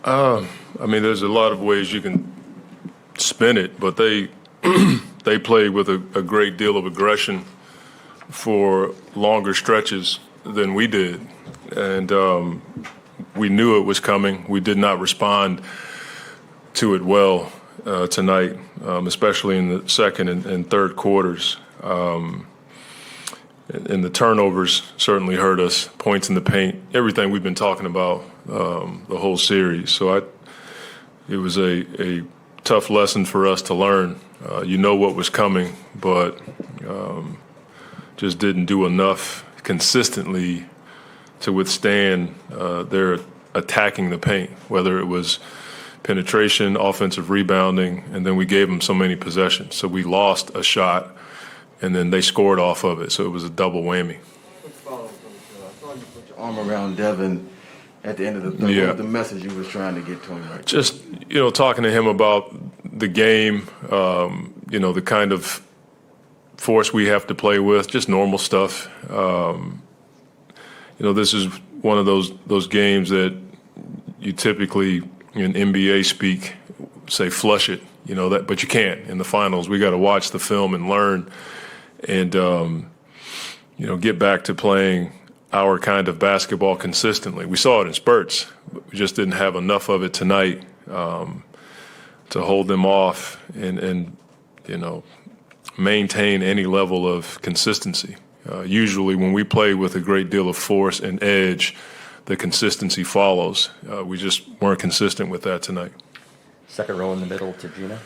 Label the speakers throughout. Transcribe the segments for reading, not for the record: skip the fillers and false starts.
Speaker 1: I mean, there's a lot of ways you can spin it, but they they played with a great deal of aggression for longer stretches than we did, and we knew it was coming. We did not respond to it well tonight, especially in the second and third quarters. And the turnovers certainly hurt us. Points in the paint, everything we've been talking about the whole series. So it was a tough lesson for us to learn. You know what was coming, but just didn't do enough consistently to withstand their attacking the paint, whether it was penetration, offensive rebounding, and then we gave them so many possessions. So we lost a shot, and then they scored off of it. So it was a double whammy.
Speaker 2: I saw you put your arm around Devin at the end of the third.
Speaker 1: Yeah.
Speaker 2: What was the message you was trying to get to him? Right?
Speaker 1: Just, talking to him about the game, the kind of force we have to play with, just normal stuff. This is one of those games that you typically, in NBA speak, say flush it, but you can't. In the finals, we got to watch the film and learn and, get back to playing our kind of basketball consistently. We saw it in spurts, but we just didn't have enough of it tonight to hold them off and maintain any level of consistency. Usually when we play with a great deal of force and edge, the consistency follows. We just weren't consistent with that tonight.
Speaker 3: Second row in the middle to Gina.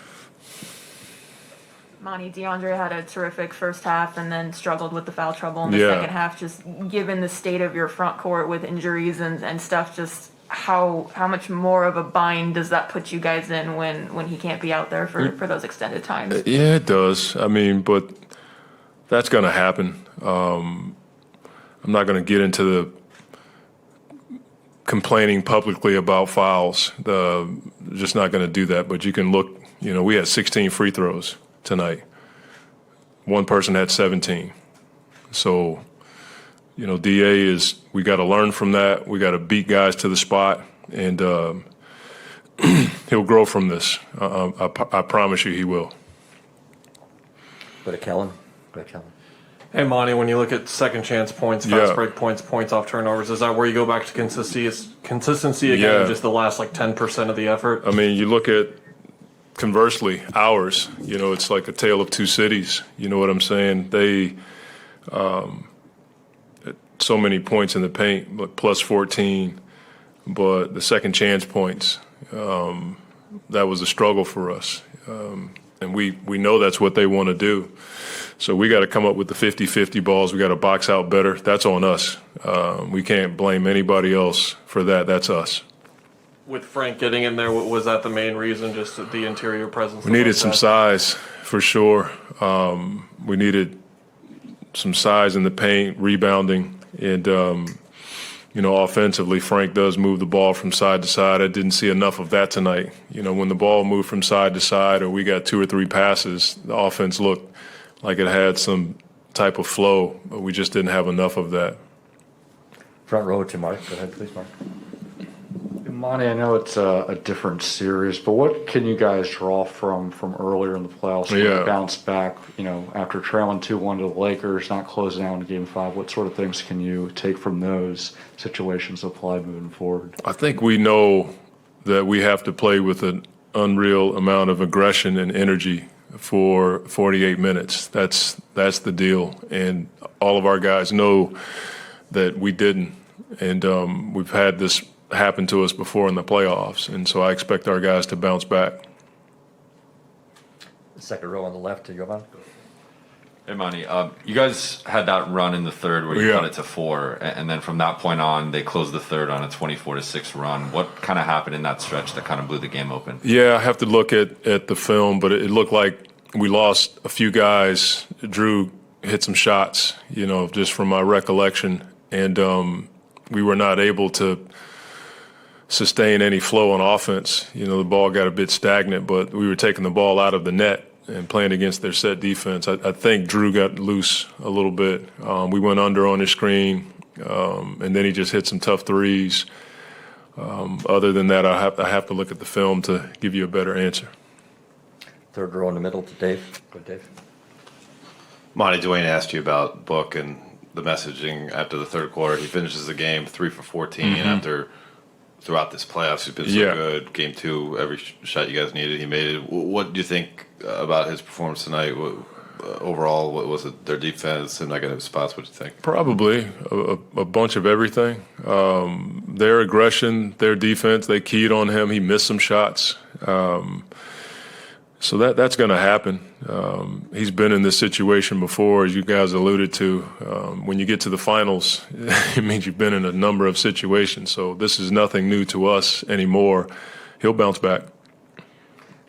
Speaker 4: Monty, DeAndre had a terrific first half and then struggled with the foul trouble in the second half. Just given the state of your front court with injuries and stuff, just how much more of a bind does that put you guys in when he can't be out there for those extended times?
Speaker 1: Yeah, it does. I mean, but that's going to happen. I'm not going to get into the complaining publicly about fouls. Just not going to do that. But you can look, we had 16 free throws tonight. One person had 17. So, DA we got to learn from that. We got to beat guys to the spot, and he'll grow from this. I promise you he will.
Speaker 3: Go to Kellen.
Speaker 5: Hey, Monty, when you look at second chance points, fast break points, points off turnovers, is that where you go back to consistency again, just the last 10% of the effort?
Speaker 1: I mean, you look at, conversely, ours, it's like a tale of two cities. You know what I'm saying? They, so many points in the paint, but plus 14, but the second chance points, that was a struggle for us. And we know that's what they want to do. So we got to come up with the 50-50 balls. We got to box out better. That's on us. We can't blame anybody else for that. That's us.
Speaker 5: With Frank getting in there, was that the main reason, just the interior presence?
Speaker 1: We needed some size, for sure. We needed some size in the paint, rebounding. And, offensively, Frank does move the ball from side to side. I didn't see enough of that tonight. When the ball moved from side to side or we got two or three passes, the offense looked like it had some type of flow, but we just didn't have enough of that.
Speaker 3: Front row to Mark. Go ahead, please, Mark.
Speaker 6: Monty, I know it's a different series, but what can you guys draw from earlier in the playoffs? To bounce back, after trailing 2-1 to the Lakers, not closing out in Game 5. What sort of things can you take from those situations applied moving forward?
Speaker 1: I think we know that we have to play with an unreal amount of aggression and energy for 48 minutes. That's the deal, and all of our guys know that we didn't, and we've had this happen to us before in the playoffs, and so I expect our guys to bounce back.
Speaker 3: Second row on the left to Jovan.
Speaker 7: Hey, Monty, you guys had that run in the third where you cut it to 4, and then from that point on, they closed the third on a 24-6 run. What kind of happened in that stretch that kind of blew the game open? Yeah, I have to look at the film, but it looked like we lost a few guys. Drew hit some shots, just from my recollection, and we were not able to sustain any flow on offense. The ball got a bit stagnant, but we were taking the ball out of the net and playing against their set defense. I think Drew got loose a little bit. We went under on his screen, and then he just hit some tough threes.
Speaker 1: Other than that, I have to look at the film to give you a better answer.
Speaker 3: Third row in the middle to Dave. Go, Dave.
Speaker 8: Monty, Dwayne asked you about Book and the messaging after the third quarter. He finishes the game 3 for 14 after throughout this playoffs. He's been so good. Game 2, every shot you guys needed, he made it. What do you think about his performance tonight? Overall, what was it? Their defense and not getting spots. What do you think?
Speaker 1: Probably a bunch of everything. Their aggression, their defense, they keyed on him. He missed some shots. So that's going to happen. He's been in this situation before, as you guys alluded to. When you get to the finals, it means you've been in a number of situations. So this is nothing new to us anymore. He'll bounce back.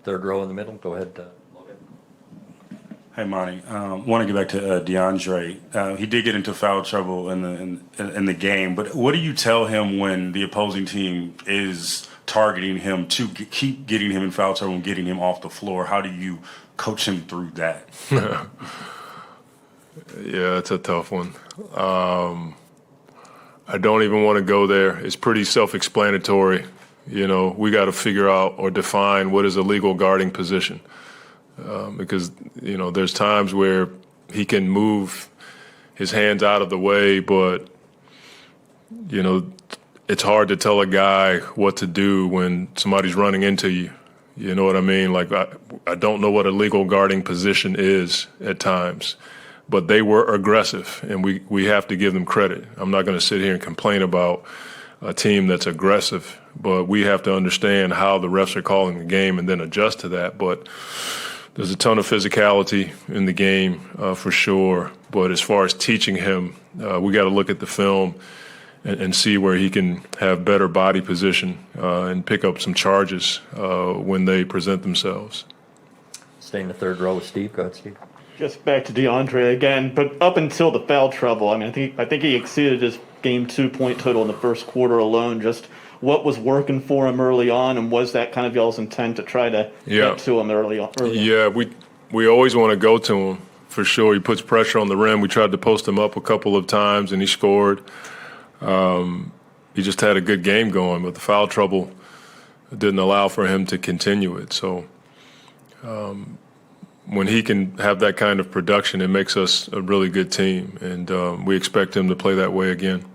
Speaker 3: Third row in the middle. Go ahead, Logan.
Speaker 9: Hey, Monty. Want to get back to DeAndre. He did get into foul trouble in the game, but what do you tell him when the opposing team is targeting him to keep getting him in foul trouble and getting him off the floor? How do you coach him through that?
Speaker 1: Yeah, it's a tough one. I don't even want to go there. It's pretty self-explanatory. You know, we got to figure out or define what is a legal guarding position. Because, you know, there's times where he can move his hands out of the way, but, you know, it's hard to tell a guy what to do when somebody's running into you. You know what I mean? Like, I don't know what a legal guarding position is at times, but they were aggressive, and we have to give them credit. I'm not going to sit here and complain about a team that's aggressive, but we have to understand how the refs are calling the game and then adjust to that. But there's a ton of physicality in the game for sure. But as far as teaching him, we got to look at the film and see where he can have better body position and pick up some charges when they present themselves.
Speaker 3: Stay in the third row with Steve. Go ahead, Steve.
Speaker 10: Just back to DeAndre again, but up until the foul trouble, I mean, I think he exceeded his game 2 point total in the first quarter alone. Just what was working for him early on, and was that kind of y'all's intent to try to get to him early on?
Speaker 1: Yeah, we always want to go to him for sure. He puts pressure on the rim. We tried to post him up a couple of times, and he scored. He just had a good game going, but the foul trouble didn't allow for him to continue it. So when he can have that kind of production, it makes us a really good team, and we expect him to play that way again.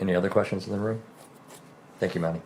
Speaker 3: Any other questions in the room? Thank you, Monty.